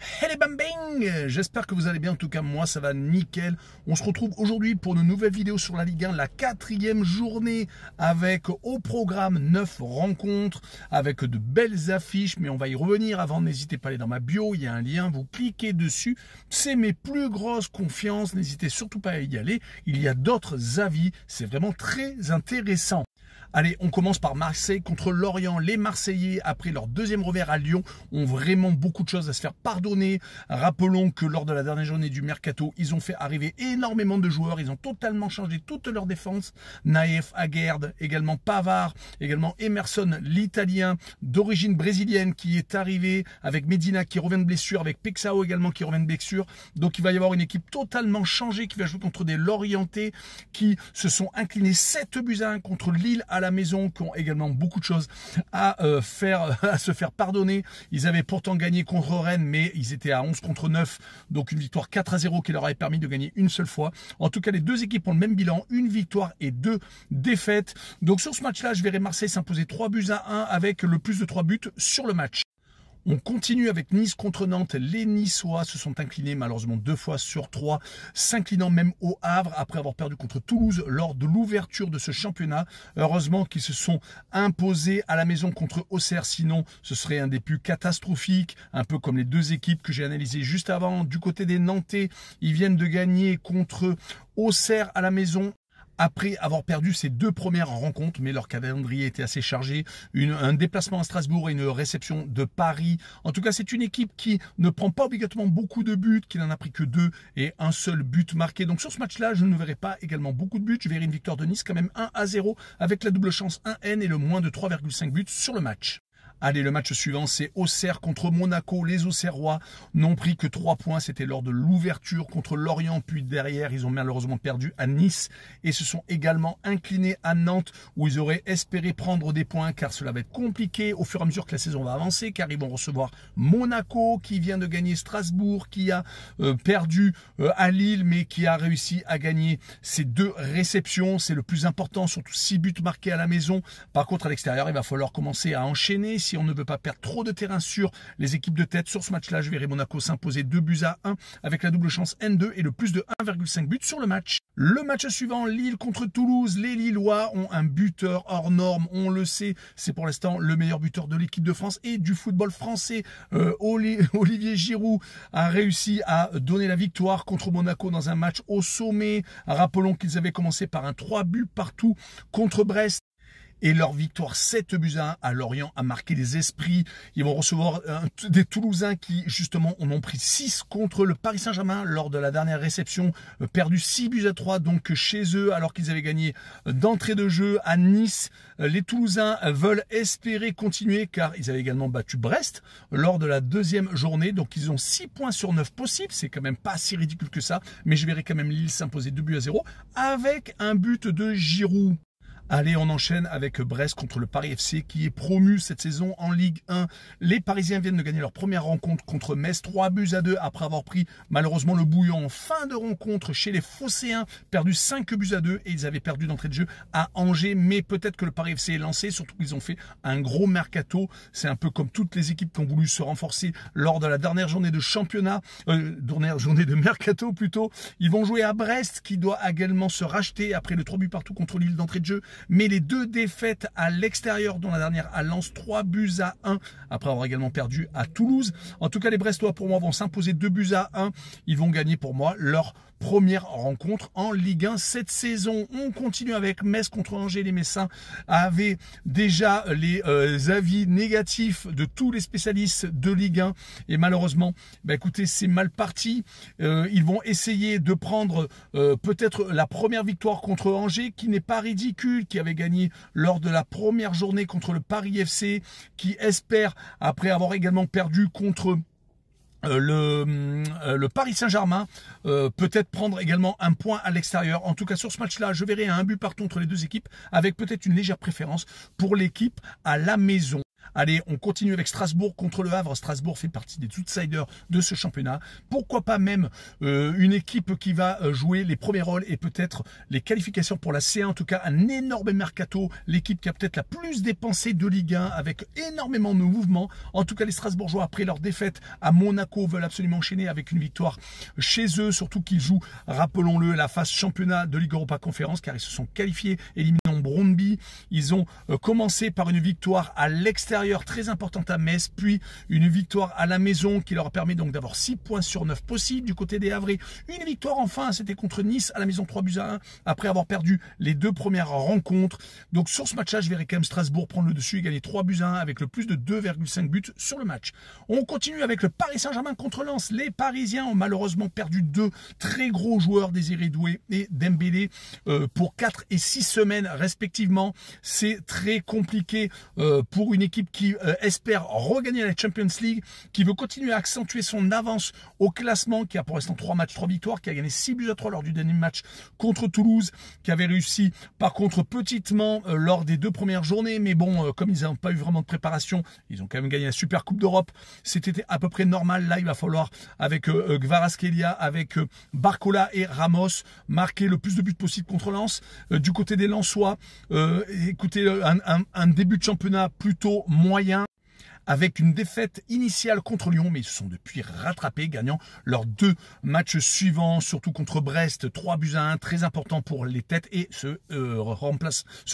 Hey les bambing, j'espère que vous allez bien, en tout cas moi ça va nickel. On se retrouve aujourd'hui pour une nouvelle vidéo sur la Ligue 1, la 4e journée avec au programme 9 rencontres, avec de belles affiches, mais on va y revenir. Avant, n'hésitez pas à aller dans ma bio, il y a un lien, vous cliquez dessus, c'est mes plus grosses confiances, n'hésitez surtout pas à y aller, il y a d'autres avis, c'est vraiment très intéressant. Allez, on commence par Marseille contre Lorient. Les Marseillais, après leur deuxième revers à Lyon, ont vraiment beaucoup de choses à se faire pardonner. Rappelons que lors de la dernière journée du Mercato, ils ont fait arriver énormément de joueurs. Ils ont totalement changé toute leur défense. Naïf, Aguerd, également Pavard, également Emerson, l'Italien d'origine brésilienne qui est arrivé, avec Medina qui revient de blessure, avec Pexao également qui revient de blessure. Donc il va y avoir une équipe totalement changée qui va jouer contre des Lorientais qui se sont inclinés 7-1 contre Lille à la maison, qui ont également beaucoup de choses à se faire pardonner. Ils avaient pourtant gagné contre Rennes, mais ils étaient à 11 contre 9, donc une victoire 4-0 qui leur avait permis de gagner une seule fois. En tout cas, les deux équipes ont le même bilan, une victoire et 2 défaites. Donc sur ce match-là, je verrai Marseille s'imposer 3-1 avec le plus de 3 buts sur le match. On continue avec Nice contre Nantes. Les Niçois se sont inclinés malheureusement 2 fois sur 3, s'inclinant même au Havre après avoir perdu contre Toulouse lors de l'ouverture de ce championnat. Heureusement qu'ils se sont imposés à la maison contre Auxerre, sinon ce serait un des plus catastrophiques, un peu comme les deux équipes que j'ai analysées juste avant. Du côté des Nantais, ils viennent de gagner contre Auxerre à la maison, après avoir perdu ces 2 premières rencontres, mais leur calendrier était assez chargé. Un déplacement à Strasbourg et une réception de Paris. En tout cas, c'est une équipe qui ne prend pas obligatoirement beaucoup de buts, qui n'en a pris que 2 et un seul but marqué. Donc sur ce match-là, je ne verrai pas également beaucoup de buts. Je verrai une victoire de Nice quand même 1-0 avec la double chance 1N et le moins de 3,5 buts sur le match. Allez, le match suivant, c'est Auxerre contre Monaco. Les Auxerrois n'ont pris que 3 points. C'était lors de l'ouverture contre Lorient. Puis derrière, ils ont malheureusement perdu à Nice et se sont également inclinés à Nantes où ils auraient espéré prendre des points car cela va être compliqué au fur et à mesure que la saison va avancer car ils vont recevoir Monaco qui vient de gagner Strasbourg, qui a perdu à Lille mais qui a réussi à gagner ses 2 réceptions. C'est le plus important, surtout 6 buts marqués à la maison. Par contre, à l'extérieur, il va falloir commencer à enchaîner. Si on ne veut pas perdre trop de terrain sur les équipes de tête, sur ce match-là, je verrai Monaco s'imposer 2-1 avec la double chance N2 et le plus de 1,5 buts sur le match. Le match suivant, Lille contre Toulouse. Les Lillois ont un buteur hors norme, on le sait. C'est pour l'instant le meilleur buteur de l'équipe de France et du football français. Olivier Giroud a réussi à donner la victoire contre Monaco dans un match au sommet. Rappelons qu'ils avaient commencé par un 3 buts partout contre Brest. Et leur victoire 7-1 à Lorient a marqué les esprits. Ils vont recevoir des Toulousains qui, justement, en ont pris 6 contre le Paris Saint-Germain lors de la dernière réception. Perdu 6-3 donc chez eux, alors qu'ils avaient gagné d'entrée de jeu à Nice. Les Toulousains veulent espérer continuer car ils avaient également battu Brest lors de la 2e journée. Donc ils ont 6 points sur 9 possibles. C'est quand même pas si ridicule que ça. Mais je verrai quand même Lille s'imposer 2-0 avec un but de Giroud. Allez, on enchaîne avec Brest contre le Paris FC qui est promu cette saison en Ligue 1. Les Parisiens viennent de gagner leur première rencontre contre Metz, 3-2 après avoir pris malheureusement le bouillon en fin de rencontre chez les Phocéens, perdu 5-2 et ils avaient perdu d'entrée de jeu à Angers. Mais peut-être que le Paris FC est lancé, surtout qu'ils ont fait un gros mercato. C'est un peu comme toutes les équipes qui ont voulu se renforcer lors de la dernière journée de championnat, dernière journée de mercato plutôt. Ils vont jouer à Brest qui doit également se racheter après le 3 buts partout contre Lille d'entrée de jeu. Mais les 2 défaites à l'extérieur, dont la dernière à Lens, 3-1, après avoir également perdu à Toulouse. En tout cas, les Brestois, pour moi, vont s'imposer 2-1. Ils vont gagner, pour moi, leur première rencontre en Ligue 1 cette saison. On continue avec Metz contre Angers. Les Messins avaient déjà les avis négatifs de tous les spécialistes de Ligue 1. Et malheureusement, écoutez, c'est mal parti. Ils vont essayer de prendre peut-être la première victoire contre Angers, qui n'est pas ridicule, qui avait gagné lors de la première journée contre le Paris FC, qui espère, après avoir également perdu contre le Paris Saint-Germain, peut-être prendre également un point à l'extérieur. En tout cas, sur ce match-là, je verrai un but partout entre les deux équipes, avec peut-être une légère préférence pour l'équipe à la maison. Allez, on continue avec Strasbourg contre le Havre. Strasbourg fait partie des outsiders de ce championnat. Pourquoi pas même une équipe qui va jouer les premiers rôles et peut-être les qualifications pour la C1. En tout cas, un énorme mercato. L'équipe qui a peut-être la plus dépensé de Ligue 1 avec énormément de mouvements. En tout cas, les Strasbourgeois, après leur défaite à Monaco, veulent absolument enchaîner avec une victoire chez eux. Surtout qu'ils jouent, rappelons-le, la phase championnat de Ligue Europa Conférence car ils se sont qualifiés, éliminant Brøndby. Ils ont commencé par une victoire à l'extérieur très importante à Metz, puis une victoire à la maison qui leur permet donc d'avoir 6 points sur 9 possibles du côté des Havrais. Une victoire enfin, c'était contre Nice à la maison 3-1 après avoir perdu les 2 premières rencontres. Donc sur ce match-là, je verrai quand même Strasbourg prendre le dessus et gagner 3-1 avec le plus de 2,5 buts sur le match. On continue avec le Paris Saint-Germain contre Lens. Les Parisiens ont malheureusement perdu 2 très gros joueurs, Désiré Doué et Dembélé, pour 4 et 6 semaines respectivement. C'est très compliqué pour une équipe qui espère regagner la Champions League, qui veut continuer à accentuer son avance au classement, qui a pour l'instant 3 matchs, 3 victoires, qui a gagné 6-3 lors du dernier match contre Toulouse, qui avait réussi par contre petitement lors des 2 premières journées, mais bon, comme ils n'ont pas eu vraiment de préparation, ils ont quand même gagné la Super Coupe d'Europe, c'était à peu près normal. Là, il va falloir, avec Kvaratskhelia, avec Barcola et Ramos, marquer le plus de buts possible contre Lens. Du côté des Lensois, écoutez, un début de championnat plutôt moyen, avec une défaite initiale contre Lyon, mais ils se sont depuis rattrapés, gagnant leurs 2 matchs suivants, surtout contre Brest, 3-1, très important pour les têtes, et ce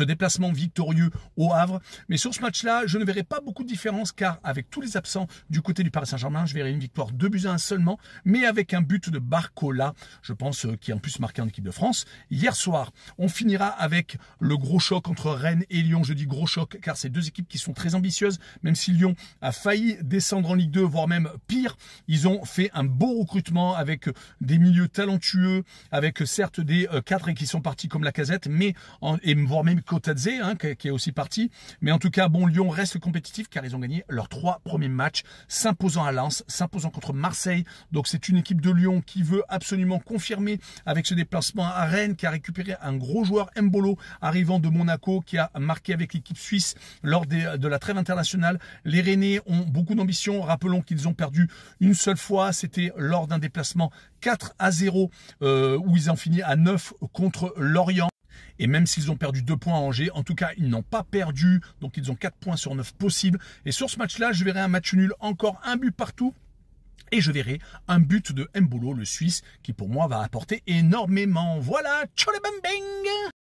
déplacement victorieux au Havre. Mais sur ce match-là, je ne verrai pas beaucoup de différence, car avec tous les absents du côté du Paris Saint-Germain, je verrai une victoire 2-1 seulement, mais avec un but de Barcola, je pense, qui a en plus marqué en équipe de France. Hier soir, on finira avec le gros choc entre Rennes et Lyon. Je dis gros choc, car c'est 2 équipes qui sont très ambitieuses, même si Lyon a failli descendre en Ligue 2, voire même pire. Ils ont fait un beau recrutement avec des milieux talentueux, avec certes des cadres qui sont partis comme Lacazette, mais et voire même Kotadze qui est aussi parti. Mais en tout cas, bon, Lyon reste compétitif car ils ont gagné leurs 3 premiers matchs, s'imposant à Lens, s'imposant contre Marseille. Donc c'est une équipe de Lyon qui veut absolument confirmer avec ce déplacement à Rennes, qui a récupéré un gros joueur, Mbolo, arrivant de Monaco, qui a marqué avec l'équipe suisse lors de la trêve internationale. Les Rennais ont beaucoup d'ambition. Rappelons qu'ils ont perdu une seule fois, c'était lors d'un déplacement 4-0 où ils ont fini à 9 contre Lorient. Et même s'ils ont perdu 2 points à Angers, en tout cas, ils n'ont pas perdu. Donc, ils ont 4 points sur 9 possibles. Et sur ce match-là, je verrai un match nul, encore un but partout. Et je verrai un but de Mbolo, le Suisse, qui pour moi va apporter énormément. Voilà, tchou le bang bang.